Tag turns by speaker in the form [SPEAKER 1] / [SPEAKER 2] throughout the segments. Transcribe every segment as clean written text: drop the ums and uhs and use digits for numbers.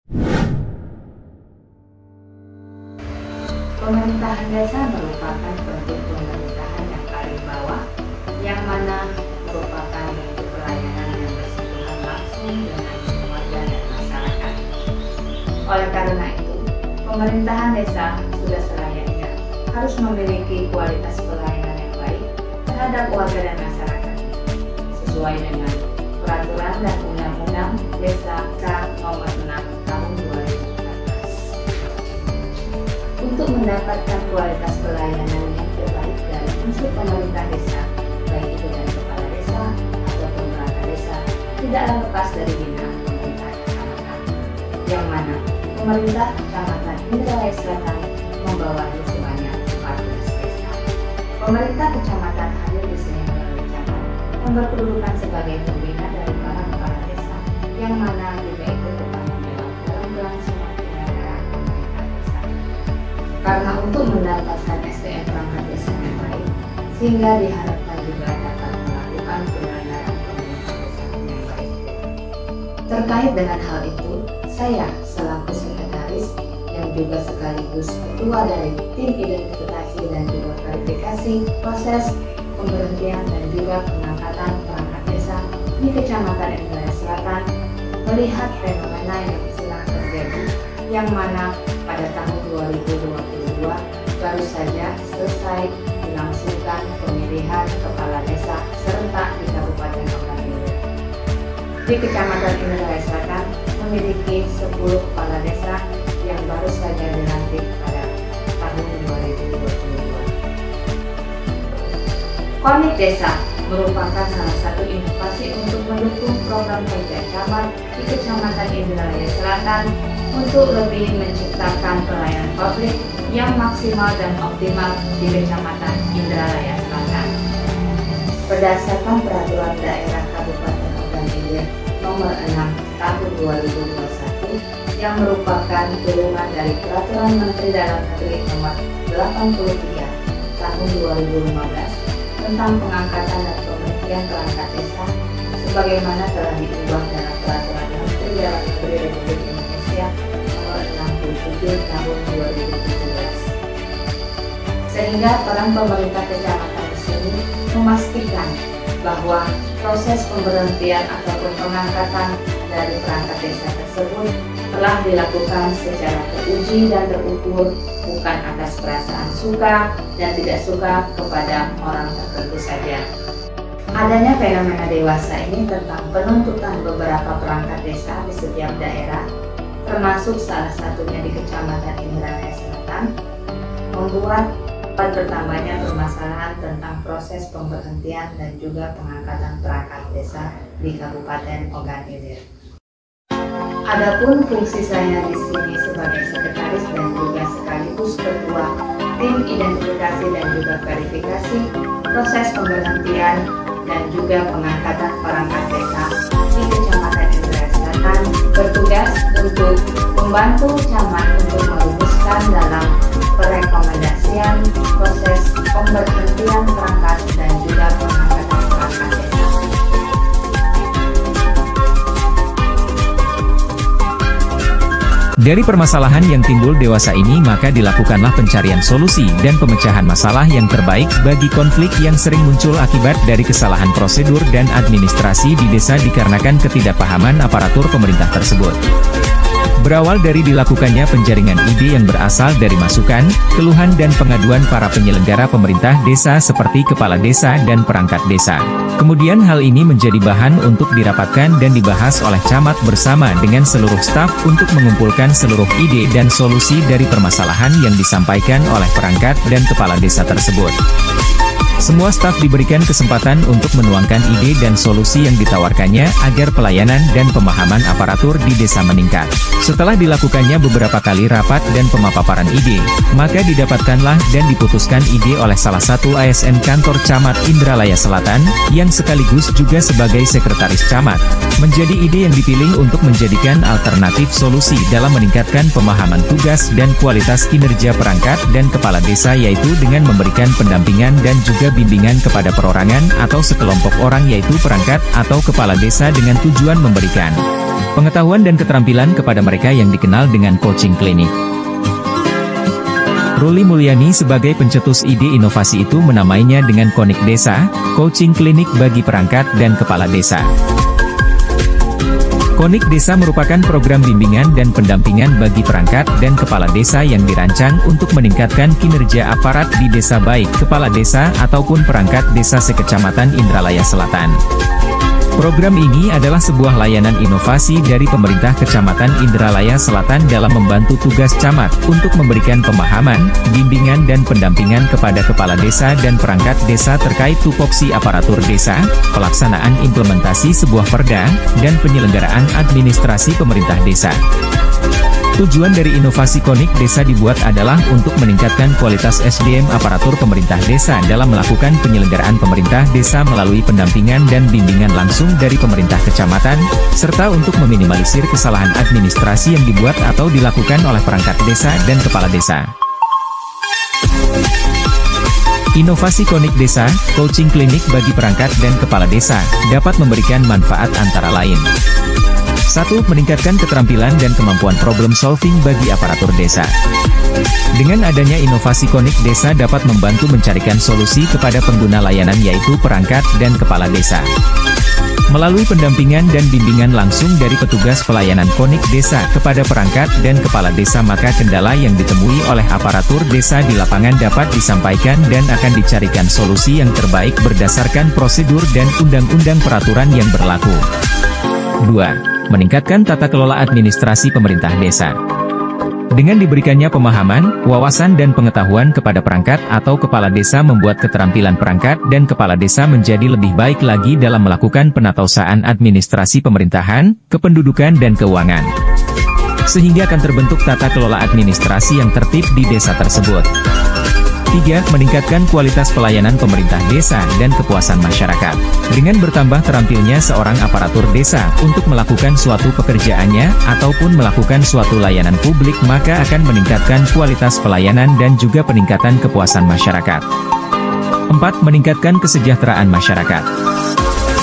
[SPEAKER 1] Pemerintahan desa merupakan bentuk pemerintahan yang paling bawah, yang mana merupakan bentuk pelayanan yang bersentuhan langsung dengan warga dan masyarakat. Oleh karena itu, pemerintahan desa sudah selayaknya harus memiliki kualitas pelayanan yang baik terhadap warga dan masyarakat, sesuai dengan peraturan dan undang-undang Desa Nomor 6 Tahun 2014. Untuk mendapatkan kualitas pelayanan yang terbaik dari unsur pemerintah desa, baik itu dari kepala desa ataupun perangkat desa, tidaklah lepas dari binaan pemerintah kecamatan, yang mana pemerintah kecamatan Indralaya Selatan membawahi sebanyak 14 desa. Pemerintah kecamatan hadir di sini melalui camat yang berkedudukan sebagai pembina dari para kepala desa, yang mana juga ikut bertanggung jawab dalam kelangsungan penyelenggaraan pemerintah desa. Karena untuk mendapatkan SDM perangkat desa yang baik, sehingga diharapkan juga dapat melakukan penyelenggaraan pemerintah desa yang baik. Terkait dengan hal itu, saya selaku sekretaris yang juga sekaligus ketua dari tim identifikasi dan juga verifikasi proses pemberhentian dan juga pengangkatan perangkat desa di Kecamatan Indralaya Selatan, melihat fenomena yang sedang terjadi, yang mana pada tahun 2022 baru saja selesai dilangsungkan pemilihan kepala desa serentak di Kabupaten Ogan Ilir. Di Kecamatan Indralaya Selatan memiliki 10 kepala desa yang baru saja dilantik pada tahun 2022. Komit Desa merupakan salah satu inovasi untuk mendukung program kerja camat di Kecamatan Indralaya Selatan untuk lebih menciptakan pelayanan publik yang maksimal dan optimal di Kecamatan Indralaya Selatan. Berdasarkan Peraturan Daerah Kabupaten Ogan Ilir Nomor 6 Tahun 2021 yang merupakan turunan dari Peraturan Menteri Dalam Negeri Nomor 83 Tahun 2015 tentang pengangkatan dan pemberhentian perangkat desa, sebagaimana telah diubah dalam Peraturan Menteri Dalam Negeri Republik Indonesia Nomor 67 Tahun 2017. Sehingga peran pemerintah kecamatan di sini memastikan bahwa proses pemberhentian ataupun pengangkatan dari perangkat desa tersebut telah dilakukan secara teruji dan terukur, bukan atas perasaan suka dan tidak suka kepada orang tertentu saja. Adanya fenomena dewasa ini tentang penuntutan beberapa perangkat desa di setiap daerah, termasuk salah satunya di Kecamatan Indralaya Selatan, membuat bertambahnya permasalahan tentang proses pemberhentian dan juga pengangkatan perangkat desa di Kabupaten Ogan Ilir. Adapun fungsi saya di sini sebagai sekretaris dan juga sekaligus ketua tim identifikasi dan juga verifikasi proses pemberhentian dan juga pengangkatan perangkat desa di Kecamatan Indralaya Selatan, bertugas untuk membantu camat untuk merumuskan dalam perekomendasian proses pemberhentian perangkat dan juga pengangkatan perangkat desa.
[SPEAKER 2] Dari permasalahan yang timbul dewasa ini, maka dilakukanlah pencarian solusi dan pemecahan masalah yang terbaik bagi konflik yang sering muncul akibat dari kesalahan prosedur dan administrasi di desa dikarenakan ketidakpahaman aparatur pemerintah tersebut. Berawal dari dilakukannya penjaringan ide yang berasal dari masukan, keluhan dan pengaduan para penyelenggara pemerintah desa seperti kepala desa dan perangkat desa. Kemudian hal ini menjadi bahan untuk dirapatkan dan dibahas oleh camat bersama dengan seluruh staf untuk mengumpulkan seluruh ide dan solusi dari permasalahan yang disampaikan oleh perangkat dan kepala desa tersebut. Semua staf diberikan kesempatan untuk menuangkan ide dan solusi yang ditawarkannya agar pelayanan dan pemahaman aparatur di desa meningkat. Setelah dilakukannya beberapa kali rapat dan pemaparan ide, maka didapatkanlah dan diputuskan ide oleh salah satu ASN kantor Camat Indralaya Selatan, yang sekaligus juga sebagai sekretaris camat, menjadi ide yang dipilih untuk menjadikan alternatif solusi dalam meningkatkan pemahaman tugas dan kualitas kinerja perangkat dan kepala desa, yaitu dengan memberikan pendampingan dan juga lembaga bimbingan kepada perorangan atau sekelompok orang yaitu perangkat atau kepala desa dengan tujuan memberikan pengetahuan dan keterampilan kepada mereka yang dikenal dengan coaching klinik. Ruli Mulyani sebagai pencetus ide inovasi itu menamainya dengan Konik Desa, coaching klinik bagi perangkat dan kepala desa. Konik Desa merupakan program bimbingan dan pendampingan bagi perangkat dan kepala desa yang dirancang untuk meningkatkan kinerja aparat di desa baik kepala desa ataupun perangkat desa sekecamatan Indralaya Selatan. Program ini adalah sebuah layanan inovasi dari pemerintah Kecamatan Indralaya Selatan dalam membantu tugas camat untuk memberikan pemahaman, bimbingan dan pendampingan kepada kepala desa dan perangkat desa terkait tupoksi aparatur desa, pelaksanaan implementasi sebuah perda, dan penyelenggaraan administrasi pemerintah desa. Tujuan dari inovasi Konik Desa dibuat adalah untuk meningkatkan kualitas SDM aparatur pemerintah desa dalam melakukan penyelenggaraan pemerintah desa melalui pendampingan dan bimbingan langsung dari pemerintah kecamatan, serta untuk meminimalisir kesalahan administrasi yang dibuat atau dilakukan oleh perangkat desa dan kepala desa. Inovasi Konik Desa, coaching klinik bagi perangkat dan kepala desa, dapat memberikan manfaat antara lain. 1. Meningkatkan keterampilan dan kemampuan problem solving bagi aparatur desa. Dengan adanya inovasi Konik Desa dapat membantu mencarikan solusi kepada pengguna layanan yaitu perangkat dan kepala desa. Melalui pendampingan dan bimbingan langsung dari petugas pelayanan Konik Desa kepada perangkat dan kepala desa maka kendala yang ditemui oleh aparatur desa di lapangan dapat disampaikan dan akan dicarikan solusi yang terbaik berdasarkan prosedur dan undang-undang peraturan yang berlaku. 2. Meningkatkan tata kelola administrasi pemerintah desa. Dengan diberikannya pemahaman, wawasan dan pengetahuan kepada perangkat atau kepala desa membuat keterampilan perangkat dan kepala desa menjadi lebih baik lagi dalam melakukan penatausaan administrasi pemerintahan, kependudukan dan keuangan. Sehingga akan terbentuk tata kelola administrasi yang tertib di desa tersebut. 3. Meningkatkan kualitas pelayanan pemerintah desa dan kepuasan masyarakat. Dengan bertambah terampilnya seorang aparatur desa untuk melakukan suatu pekerjaannya ataupun melakukan suatu layanan publik maka akan meningkatkan kualitas pelayanan dan juga peningkatan kepuasan masyarakat. 4. Meningkatkan kesejahteraan masyarakat.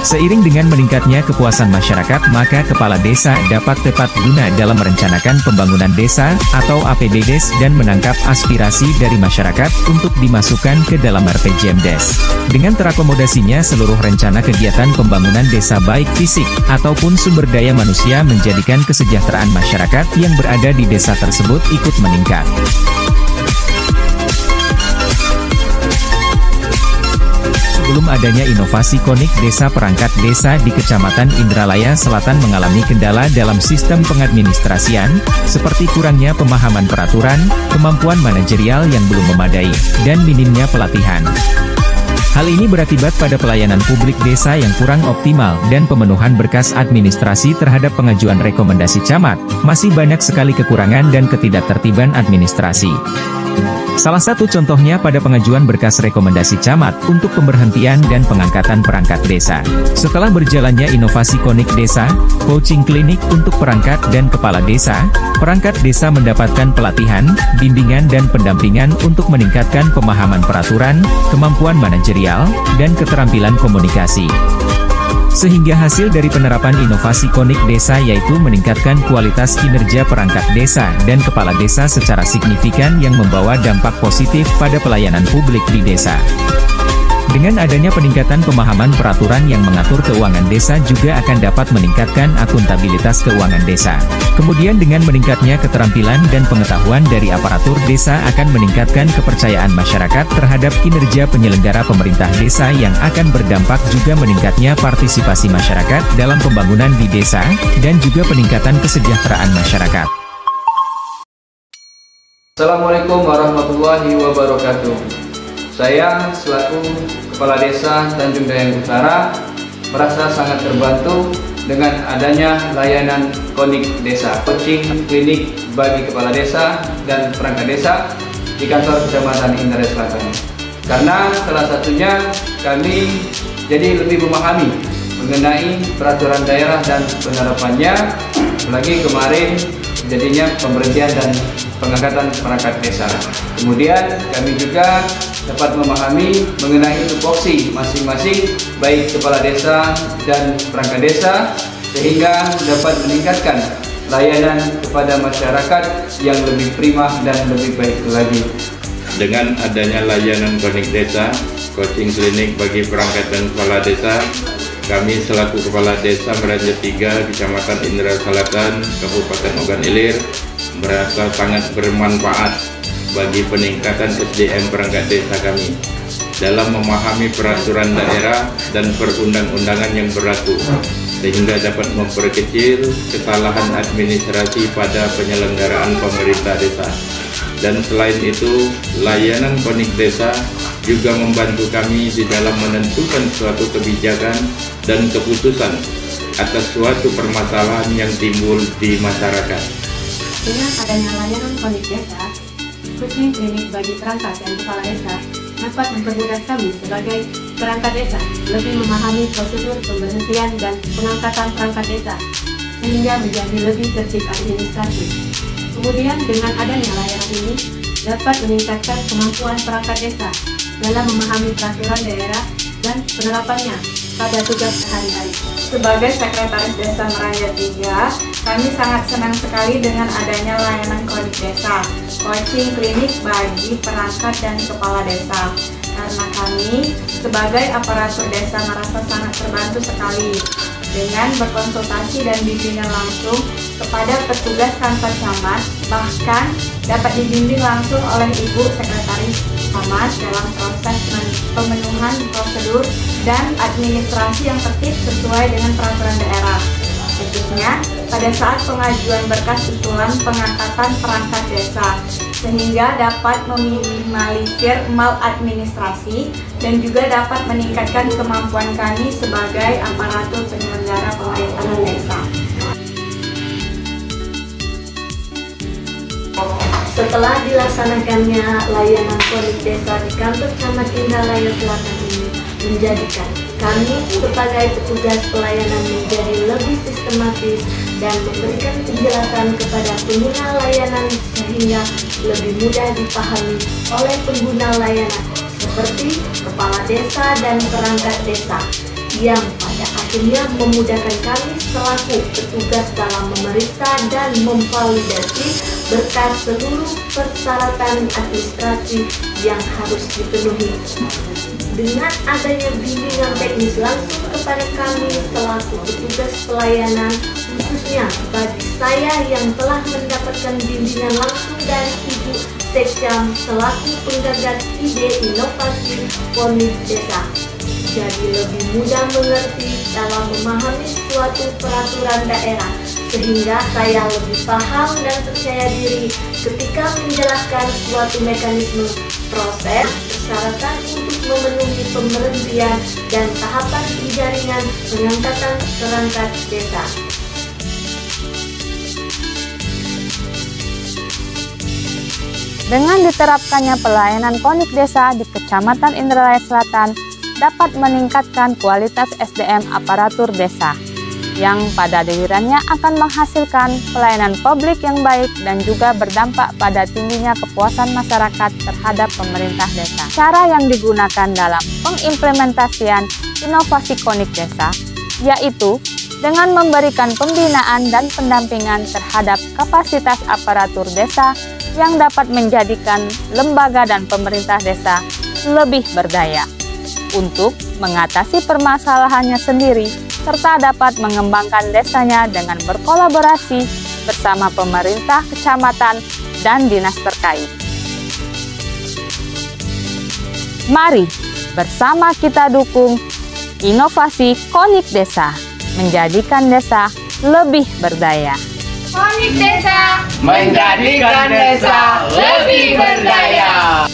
[SPEAKER 2] Seiring dengan meningkatnya kepuasan masyarakat maka kepala desa dapat tepat guna dalam merencanakan pembangunan desa atau APBDes dan menangkap aspirasi dari masyarakat untuk dimasukkan ke dalam RPJMDes. Dengan terakomodasinya seluruh rencana kegiatan pembangunan desa baik fisik ataupun sumber daya manusia menjadikan kesejahteraan masyarakat yang berada di desa tersebut ikut meningkat. Sebelum adanya inovasi Konik Desa perangkat desa di Kecamatan Indralaya Selatan mengalami kendala dalam sistem pengadministrasian, seperti kurangnya pemahaman peraturan, kemampuan manajerial yang belum memadai, dan minimnya pelatihan. Hal ini berakibat pada pelayanan publik desa yang kurang optimal dan pemenuhan berkas administrasi terhadap pengajuan rekomendasi camat, masih banyak sekali kekurangan dan ketidaktertiban administrasi. Salah satu contohnya pada pengajuan berkas rekomendasi camat untuk pemberhentian dan pengangkatan perangkat desa. Setelah berjalannya inovasi Konik Desa, coaching klinik untuk perangkat dan kepala desa, perangkat desa mendapatkan pelatihan, bimbingan dan pendampingan untuk meningkatkan pemahaman peraturan, kemampuan manajerial, dan keterampilan komunikasi. Sehingga hasil dari penerapan inovasi Konik Desa yaitu meningkatkan kualitas kinerja perangkat desa dan kepala desa secara signifikan yang membawa dampak positif pada pelayanan publik di desa. Dengan adanya peningkatan pemahaman peraturan yang mengatur keuangan desa juga akan dapat meningkatkan akuntabilitas keuangan desa. Kemudian dengan meningkatnya keterampilan dan pengetahuan dari aparatur desa akan meningkatkan kepercayaan masyarakat terhadap kinerja penyelenggara pemerintah desa yang akan berdampak juga meningkatnya partisipasi masyarakat dalam pembangunan di desa, dan juga peningkatan kesejahteraan masyarakat.
[SPEAKER 3] Assalamualaikum warahmatullahi wabarakatuh. Saya selaku Kepala Desa Tanjung Dayang Utara merasa sangat terbantu dengan adanya layanan Konik Desa, coaching klinik bagi kepala desa dan perangkat desa di kantor Kecamatan Indralaya Selatan. Karena salah satunya kami jadi lebih memahami mengenai peraturan daerah dan penerapannya, apalagi kemarin jadinya pemberhentian dan pengangkatan perangkat desa. Kemudian kami juga dapat memahami mengenai tupoksi masing-masing baik kepala desa dan perangkat desa, sehingga dapat meningkatkan layanan kepada masyarakat yang lebih prima dan lebih baik lagi.
[SPEAKER 4] Dengan adanya layanan Konik Desa, coaching klinik bagi perangkat dan kepala desa, kami selaku Kepala Desa Meranjat 3, Kecamatan Indra Selatan, Kabupaten Ogan Ilir, merasa sangat bermanfaat bagi peningkatan SDM perangkat desa kami dalam memahami peraturan daerah dan perundang-undangan yang berlaku, sehingga dapat memperkecil kesalahan administrasi pada penyelenggaraan pemerintah desa. Dan selain itu, layanan Konik Desa juga membantu kami di dalam menentukan suatu kebijakan dan keputusan atas suatu permasalahan yang timbul di masyarakat.
[SPEAKER 5] Dengan adanya layanan Konik Desa, coaching klinik bagi perangkat dan kepala desa dapat mempermudah kami sebagai perangkat desa lebih memahami prosedur pemberhentian dan pengangkatan perangkat desa, sehingga menjadi lebih tertib administrasi. Kemudian dengan adanya layanan ini dapat meningkatkan kemampuan perangkat desa dalam memahami peraturan daerah dan penerapannya pada tugas sehari-hari.
[SPEAKER 6] Sebagai Sekretaris Desa Meranjat 3, kami sangat senang sekali dengan adanya layanan Konik Desa, coaching klinik bagi perangkat dan kepala desa. Karena kami sebagai aparatur desa merasa sangat terbantu sekali dengan berkonsultasi dan bimbingan langsung kepada petugas kantor camat, bahkan dapat dibimbing langsung oleh Ibu Sekretaris Camat dalam proses pemenuhan prosedur dan administrasi yang tertib sesuai dengan peraturan daerah, khususnya pada saat pengajuan berkas usulan pengangkatan perangkat desa, sehingga dapat meminimalisir maladministrasi dan juga dapat meningkatkan kemampuan kami sebagai aparatur penyelenggara pemerintahan desa.
[SPEAKER 5] Setelah dilaksanakannya layanan Konik Desa di kantor Camat Indralaya Selatan ini menjadikan kami sebagai petugas pelayanan menjadi lebih sistematis dan memberikan penjelasan kepada pengguna layanan sehingga lebih mudah dipahami oleh pengguna layanan seperti kepala desa dan perangkat desa, yang pada akhirnya memudahkan kami selaku petugas dalam memeriksa dan memvalidasi berkas seluruh persyaratan administrasi yang harus dipenuhi. Dengan adanya bimbingan teknis langsung kepada kami selaku petugas pelayanan, khususnya bagi saya yang telah mendapatkan bimbingan langsung dari Ibu Sekcam selaku penggagas ide inovasi Konik Desa, jadi lebih mudah mengerti dalam memahami suatu peraturan daerah, sehingga saya lebih paham dan percaya diri ketika menjelaskan suatu mekanisme proses persyaratan untuk memenuhi pemberhentian dan tahapan penjaringan pengangkatan perangkat desa.
[SPEAKER 7] Dengan diterapkannya pelayanan Konik Desa di Kecamatan Indralaya Selatan dapat meningkatkan kualitas SDM aparatur desa, yang pada gilirannya akan menghasilkan pelayanan publik yang baik dan juga berdampak pada tingginya kepuasan masyarakat terhadap pemerintah desa. Cara yang digunakan dalam pengimplementasian inovasi Konik Desa yaitu dengan memberikan pembinaan dan pendampingan terhadap kapasitas aparatur desa yang dapat menjadikan lembaga dan pemerintah desa lebih berdaya untuk mengatasi permasalahannya sendiri, serta dapat mengembangkan desanya dengan berkolaborasi bersama pemerintah kecamatan dan dinas terkait. Mari bersama kita dukung inovasi Konik Desa, menjadikan desa lebih berdaya.
[SPEAKER 6] Konik Desa
[SPEAKER 3] menjadikan desa lebih berdaya.